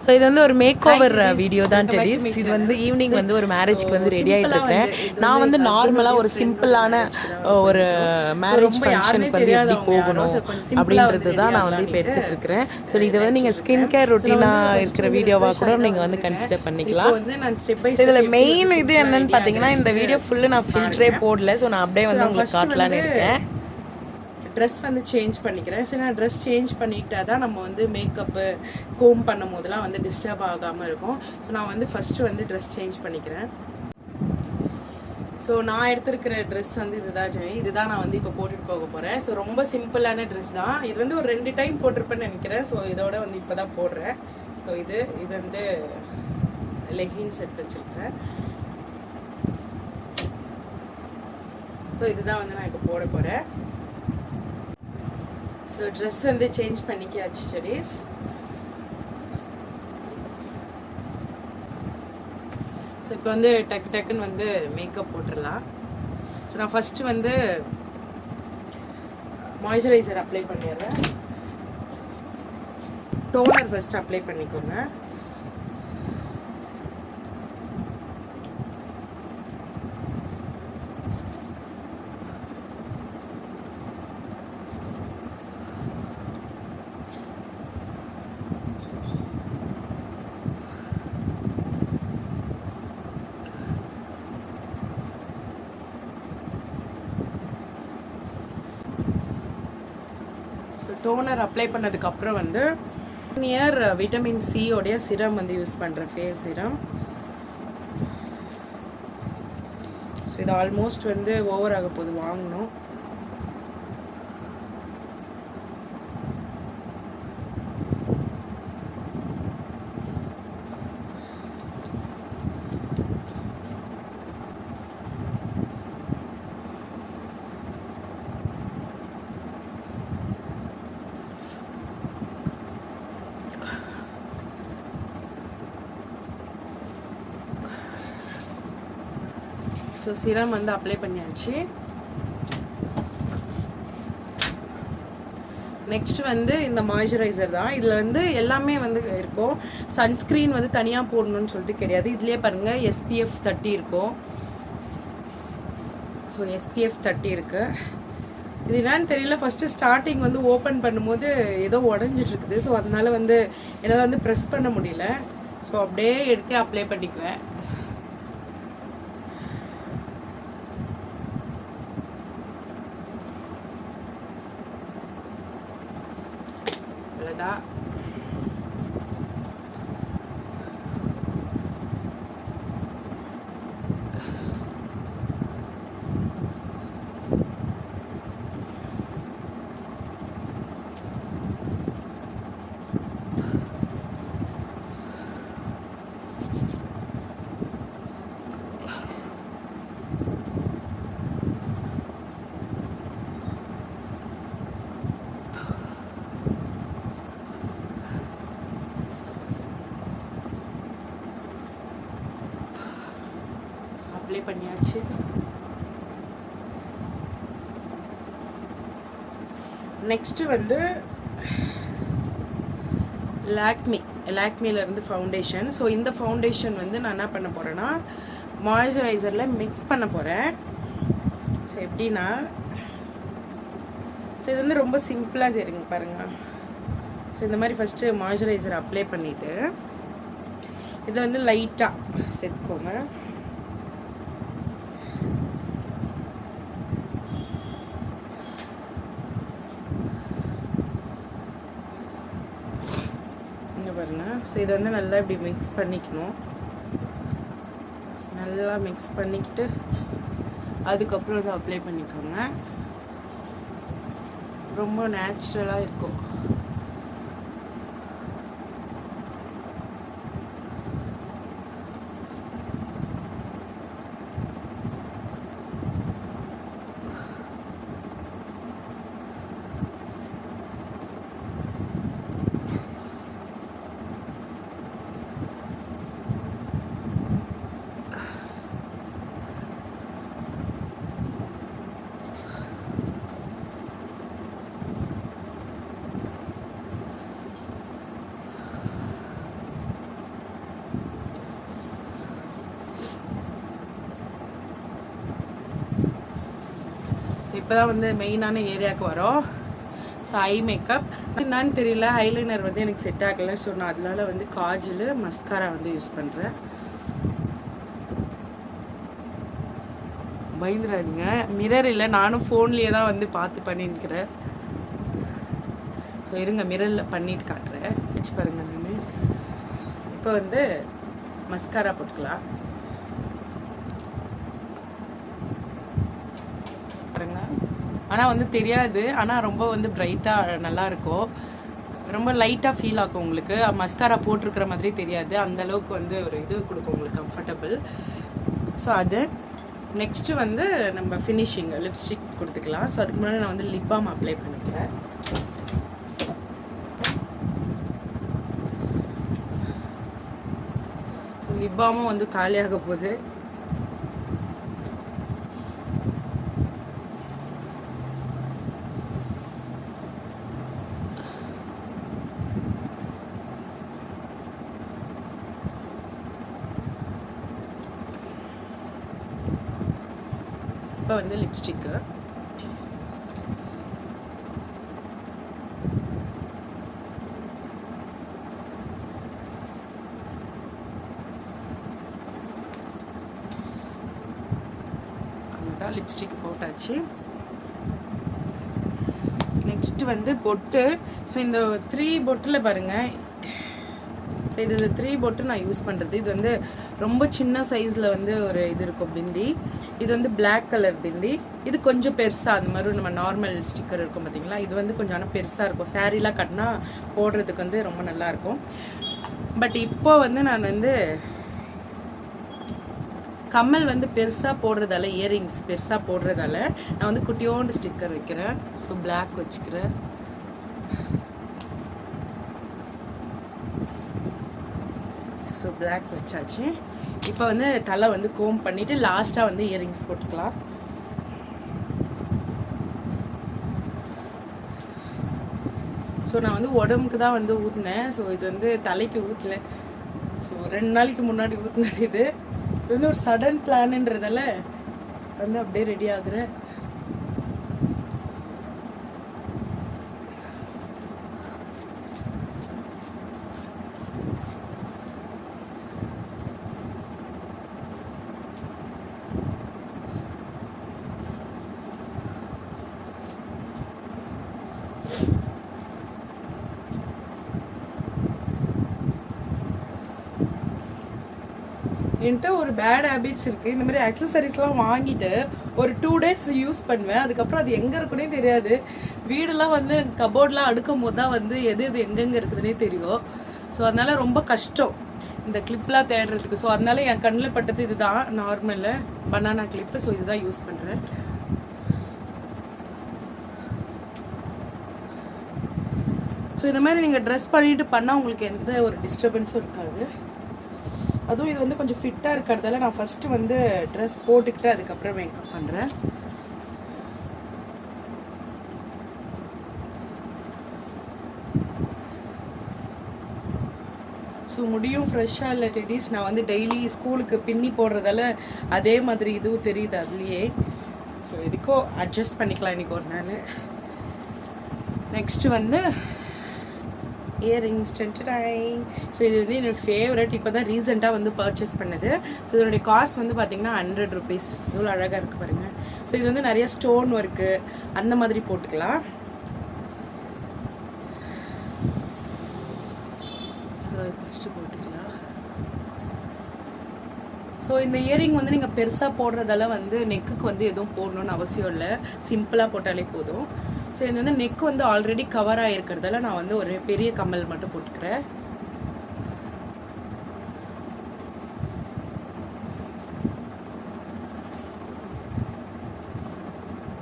So இது வந்து ஒரு மேக் ஓவர் வீடியோ தான் டெடிஸ். இது வந்து ஈவினிங் வந்து ஒரு மேரேஜ்க்கு வந்து ரெடி ஆகிட்டு இருக்கேன். நான் வந்து நார்மலாக ஒரு சிம்பிளான ஒரு மேரேஜ் ஃபங்க்ஷனுக்கு வந்து எப்படி போகணும் அப்படின்றது தான் நான் வந்து இப்போ எடுத்துகிட்டு இருக்கிறேன். ஸோ இதை வந்து நீங்கள் ஸ்கின் கேர் ரொட்டீனாக இருக்கிற வீடியோவாக கூட நீங்கள் வந்து கன்சிடர் பண்ணிக்கலாம். இதில் மெயின் இது என்னன்னு பார்த்தீங்கன்னா, இந்த வீடியோ ஃபுல்லு நான் ஃபில்டரே போடல. ஸோ நான் அப்படியே வந்து உங்களுக்கு காட்டலான்னு இருக்கேன். ட்ரெஸ் வந்து சேஞ்ச் பண்ணிக்கிறேன். சரி, நான் ட்ரெஸ் சேஞ்ச் பண்ணிட்டா தான் நம்ம வந்து மேக்கப்பு கோம் பண்ணும் போதெல்லாம் வந்து டிஸ்டர்ப் ஆகாமல் இருக்கும். ஸோ நான் வந்து ஃபஸ்ட்டு வந்து ட்ரெஸ் சேஞ்ச் பண்ணிக்கிறேன். ஸோ நான் எடுத்துருக்கிற ட்ரெஸ் வந்து இதுதான் நான் வந்து இப்போ போட்டுட்டு போக போகிறேன். ஸோ ரொம்ப சிம்பிளான ட்ரெஸ் தான். இது வந்து ஒரு 2 டைம் போட்டிருப்பேன்னு நினைக்கிறேன். ஸோ இதோட வந்து இப்போ தான் போடுறேன். ஸோ இது வந்து லெகின்ஸ் எடுத்து வச்சுருக்கேன். ஸோ இதுதான் வந்து நான் இப்போ போட போகிறேன். ஸோ ட்ரெஸ் வந்து சேஞ்ச் பண்ணிக்காச்சு ஸ்டடீஸ். ஸோ இப்போ வந்து டக்குன்னு வந்து மேக்கப் போட்டுடலாம். ஸோ நான் ஃபஸ்ட்டு வந்து மாய்ஸ்சரைசர் அப்ளை பண்ணிடுறேன். டோனர் ஃபஸ்ட்டு அப்ளை பண்ணிக்கோங்க. டோனர் அப்ளை பண்ணதுக்கப்புறம் வந்து நியர் விட்டமின் சி உடைய சிரம் வந்து யூஸ் பண்ணுறேன், ஃபேஸ் சிரம். ஸோ இது ஆல்மோஸ்ட் வந்து ஓவர் ஆக போகுது, வாங்கணும். ஸோ சிரம் வந்து அப்ளை பண்ணியாச்சு. நெக்ஸ்ட் வந்து இந்த மாய்ஸ்சரைசர் தான். இதில் வந்து எல்லாமே வந்து இருக்கும். சன்ஸ்க்ரீன் வந்து தனியாக போடணும்னு சொல்லிட்டு கிடையாது. இதுலேயே பாருங்கள் SPF 30 இருக்கும். ஸோ SPF 30 இருக்கு. இது என்னன்னு தெரியல, ஃபஸ்ட்டு ஸ்டார்டிங் வந்து ஓப்பன் பண்ணும்போது ஏதோ உடஞ்சிட்டு இருக்குது. ஸோ அதனால வந்து என்னால் வந்து ப்ரெஸ் பண்ண முடியல. ஸோ அப்படியே எடுத்து அப்ளை பண்ணிக்குவேன். அவ்வளோதான். அப்ளை பண்ணியாச்சு. நெக்ஸ்ட்டு வந்து லாக்மிலேருந்து ஃபவுண்டேஷன். ஸோ இந்த ஃபவுண்டேஷன் வந்து நான் என்ன பண்ண போகிறேன்னா மாய்ஸ்சரைசரில் மிக்ஸ் பண்ண போகிறேன். ஸோ எப்படின்னா, ஸோ இது வந்து ரொம்ப சிம்பிளாக தெரியுங்க பாருங்கள். ஸோ இந்த மாதிரி ஃபஸ்ட்டு மாய்ஸ்சரைசர் அப்ளை பண்ணிவிட்டு இதை வந்து லைட்டாக சேர்த்துக்கோங்க. பாருங்க. ஸோ இதை வந்து நல்லா இப்படி மிக்ஸ் பண்ணிக்கணும். நல்லா மிக்ஸ் பண்ணிக்கிட்டு அதுக்கப்புறம் வந்து அப்ளை பண்ணிக்கோங்க. ரொம்ப நேச்சுரலாக இருக்கும். இப்போ தான் வந்து மெயினான ஏரியாவுக்கு வரோம். ஸோ ஐ மேக்கப் என்னன்னு தெரியல, ஐலைனர் வந்து எனக்கு செட் ஆகலை. ஸோ நான் அதனால வந்து காஜல் மஸ்காரா வந்து யூஸ் பண்ணுறேன். பயந்துடாதீங்க, மிரர் இல்லை, நானும் ஃபோன்லேயே தான் வந்து பார்த்து பண்ணிருக்கிறேன். ஸோ இருங்க மிரரில் பண்ணிட்டு காட்டுறேன், வச்சு பாருங்க. நான் இப்போ வந்து மஸ்காரா போட்டுக்கலாம் பாருங்க. ஆனால் வந்து தெரியாது, ஆனால் ரொம்ப வந்து பிரைட்டாக நல்லாயிருக்கும், ரொம்ப லைட்டாக ஃபீல் ஆகும் உங்களுக்கு. மஸ்காரா போட்டிருக்கிற மாதிரி தெரியாது, அந்தளவுக்கு வந்து ஒரு இது கொடுக்கும் உங்களுக்கு, கம்ஃபர்டபுள். ஸோ அது நெக்ஸ்ட்டு வந்து நம்ம ஃபினிஷிங் லிப்ஸ்டிக் கொடுத்துக்கலாம். ஸோ அதுக்கு முன்னாடி நான் வந்து லிப் பாம் அப்ளை பண்ணிக்கிறேன். ஸோ லிப் பாமும் வந்து காலியாக போகுது. இப்போ வந்து லிப்ஸ்டிக்கு லிப்ஸ்டிக் போட்டாச்சு. நெக்ஸ்ட் வந்து பொட்டு. ஸோ இந்த 3 பொட்டில் பாருங்கள், ஸோ இது 3 பொட்டு நான் யூஸ் பண்ணுறது. இது வந்து ரொம்ப சின்ன சைஸில் வந்து ஒரு இது இருக்கும் பிந்தி. இது வந்து பிளாக் கலர் பிந்தி. இது கொஞ்சம் பெருசாக, அந்த மாதிரி நம்ம நார்மல் ஸ்டிக்கர் இருக்கும் பார்த்தீங்களா, இது வந்து கொஞ்சம் ஆனால் பெருசாக இருக்கும். சாரீலாம் கட்டினா போடுறதுக்கு வந்து ரொம்ப நல்லாயிருக்கும். பட் இப்போ வந்து நான் வந்து கம்மல் வந்து பெருசாக போடுறதால, இயரிங்ஸ் பெருசாக போடுறதால நான் வந்து குட்டியோண்டு ஸ்டிக்கர் வைக்கிறேன். ஸோ பிளாக் வச்சுக்கிறேன். ஸோ பிளாக் வச்சாச்சு. இப்போ வந்து தலை வந்து கோம் பண்ணிவிட்டு லாஸ்ட்டாக வந்து இயரிங்ஸ் போட்டுக்கலாம். ஸோ நான் வந்து உடம்புக்கு தான் வந்து ஊற்றினேன். ஸோ இது வந்து தலைக்கு ஊற்றல. ஸோ 2 நாளைக்கு முன்னாடி ஊற்றினது இது. இது வந்து ஒரு சடன் பிளான்ன்றதால வந்து அப்படியே ரெடி ஆகுறேன். என்கிட்ட ஒரு பேட் ஹேபிட்ஸ் இருக்குது. இந்த மாதிரி அக்சசரிஸ்லாம் வாங்கிட்டு ஒரு 2 days யூஸ் பண்ணுவேன். அதுக்கப்புறம் அது எங்கே இருக்குன்னே தெரியாது. வீடெல்லாம் வந்து கபோர்ட்லாம் அடுக்கும் போது தான் வந்து எது எது எங்கெங்கே இருக்குதுன்னே தெரியும். ஸோ அதனால ரொம்ப கஷ்டம் இந்த கிளிப்லாம் தேடுறதுக்கு. ஸோ அதனால என் கண்ணில் பட்டது இதுதான், நார்மலில் பனானா கிளிப்பு. ஸோ இதுதான் யூஸ் பண்ணுறேன். ஸோ இந்த மாதிரி நீங்கள் ட்ரெஸ் பண்ணிட்டு பண்ணால் உங்களுக்கு எந்த ஒரு டிஸ்டர்பன்ஸும் இருக்காது. அதுவும் இது வந்து கொஞ்சம் ஃபிட்டாக இருக்கிறதால நான் ஃபஸ்ட்டு வந்து ட்ரெஸ் போட்டுக்கிட்டு அதுக்கப்புறம் மேக்கப் பண்ணுறேன். ஸோ முடியும் ஃப்ரெஷ்ஷாக இல்லை டெடிஸ். நான் வந்து டெய்லி ஸ்கூலுக்கு பின்னி போடுறதால அதே மாதிரி இதுவும் தெரியுது அதுலேயே. ஸோ எதுக்கோ அட்ஜஸ்ட் பண்ணிக்கலாம் இன்றைக்கி ஒரு நாள். நெக்ஸ்ட்டு வந்து இயரிங்ஸ் டைம். ஸோ இது வந்து என்னோடய ஃபேவரட். இப்போ தான் ரீசெண்டாக வந்து பர்ச்சேஸ் பண்ணது. ஸோ இதனுடைய காஸ்ட் வந்து பார்த்திங்கன்னா 100 rupees. இவ்வளோ அழகாக இருக்குது பாருங்கள். ஸோ இது வந்து நிறைய ஸ்டோன் ஒர்க்கு அந்த மாதிரி போட்டுக்கலாம். ஸோ ஃபஸ்ட்டு போட்டுக்கலாம். ஸோ இந்த இயரிங் வந்து நீங்கள் பெருசாக போடுறதால வந்து நெக்குக்கு வந்து எதுவும் போடணுன்னு அவசியம் இல்லை, சிம்பிளாக போட்டாலே போதும். ஸோ இது வந்து நெக் வந்து ஆல்ரெடி கவர் ஆகிருக்கிறதால நான் வந்து ஒரு பெரிய கம்மல் மட்டும் போட்டுக்கிறேன்.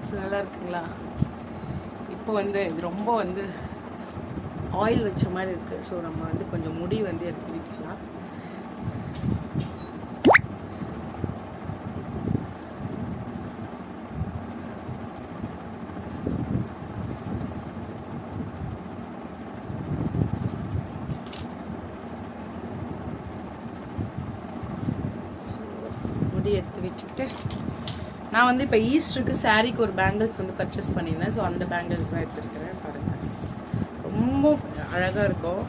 ஸோ நல்லா இருக்குங்களா? இப்போ வந்து இது ரொம்ப வந்து ஆயில் வச்ச மாதிரி இருக்குது. ஸோ நம்ம வந்து கொஞ்சம் முடி வந்து எடுத்து விட்டுக்கலாம். எடுத்து வச்சுக்கிட்டு நான் வந்து இப்போ ஈஸ்டருக்கு சாரீக்கு ஒரு பேங்கிள்ஸ் வந்து பர்ச்சேஸ் பண்ணியிருந்தேன். ஸோ அந்த பேங்கிள்ஸ் தான் எடுத்துருக்கிறேன். பாருங்கள், ரொம்ப அழகாக இருக்கும்.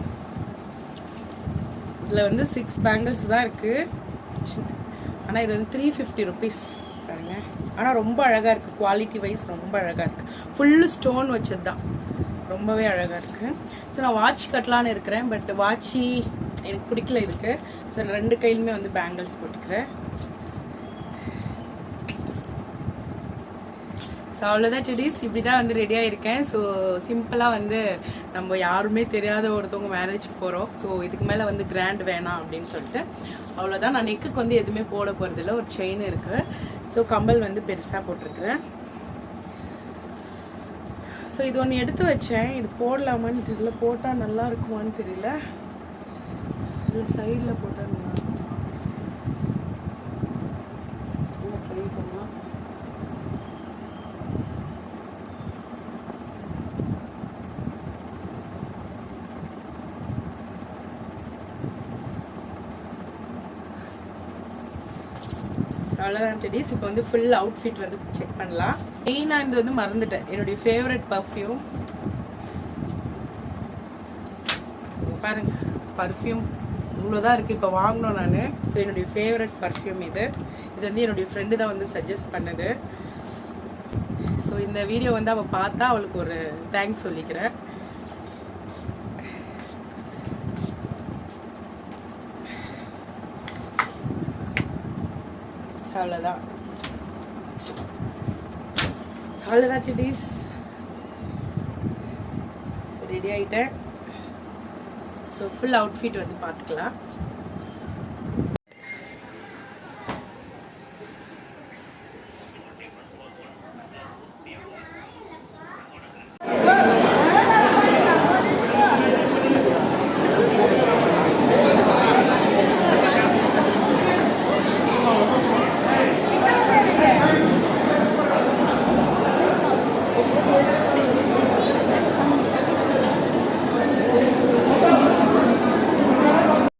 இதில் வந்து 6 பேங்கிள்ஸ் தான் இருக்குது. ஆனால் இது வந்து 350 ருபீஸ் பாருங்க. ஆனால் ரொம்ப அழகாக இருக்குது. குவாலிட்டி வைஸ் ரொம்ப அழகாக இருக்குது. ஃபுல்லு ஸ்டோன் வச்சது தான், ரொம்பவே அழகாக இருக்குது. ஸோ நான் வாட்ச் கட்டலான்னு இருக்கிறேன். பட் வாட்சி எனக்கு பிடிக்கல இதுக்கு. ஸோ 2 கையிலுமே வந்து பேங்கிள்ஸ் போட்டுக்கிறேன். ஸோ அவ்வளோதான் டெடிஸ், இப்படி தான் வந்து ரெடியாக இருக்கேன். ஸோ சிம்பிளாக வந்து நம்ம யாருமே தெரியாத ஒருத்தவங்க மேரேஜுக்கு போகிறோம். ஸோ இதுக்கு மேலே வந்து கிராண்ட் வேணாம் அப்படின்னு சொல்லிட்டு அவ்வளோதான். நான் நெக்குக்கு வந்து எதுவுமே போட போகிறதில்ல. ஒரு செயின் இருக்குது. ஸோ கம்பல் வந்து பெருசாக போட்டிருக்கிறேன். ஸோ இது ஒன்று எடுத்து வச்சேன். இது போடலாமான்னு தெரியல, போட்டால் நல்லா இருக்குமான்னு தெரியல. இல்லை சைடில் போட்டால் நல்லா இருக்கும். ட்ரை பண்ணலாம். அவ்வளோதான் டெடிஸ். இப்போ வந்து ஃபுல் அவுட்ஃபிட் வந்து செக் பண்ணலாம். மெயினாக இது வந்து மறந்துட்டேன், என்னுடைய ஃபேவரட் பர்ஃப்யூம் பாருங்க. பர்ஃப்யூம் இவ்வளோதான் இருக்குது இப்போ வாங்கினோம் நான். ஸோ என்னுடைய ஃபேவரட் பர்ஃப்யூம் இது வந்து என்னுடைய ஃப்ரெண்டு தான் வந்து சஜஸ்ட் பண்ணது. ஸோ இந்த வீடியோ வந்து அவள் பார்த்தா அவளுக்கு ஒரு தேங்க்ஸ் சொல்லிக்கிறேன். அவ்வளோதான் டெடிஸ். ஸோ ரெடி ஆகிட்டேன். ஸோ ஃபுல் அவுட்ஃபிட் வந்து பார்த்துக்கலாம்.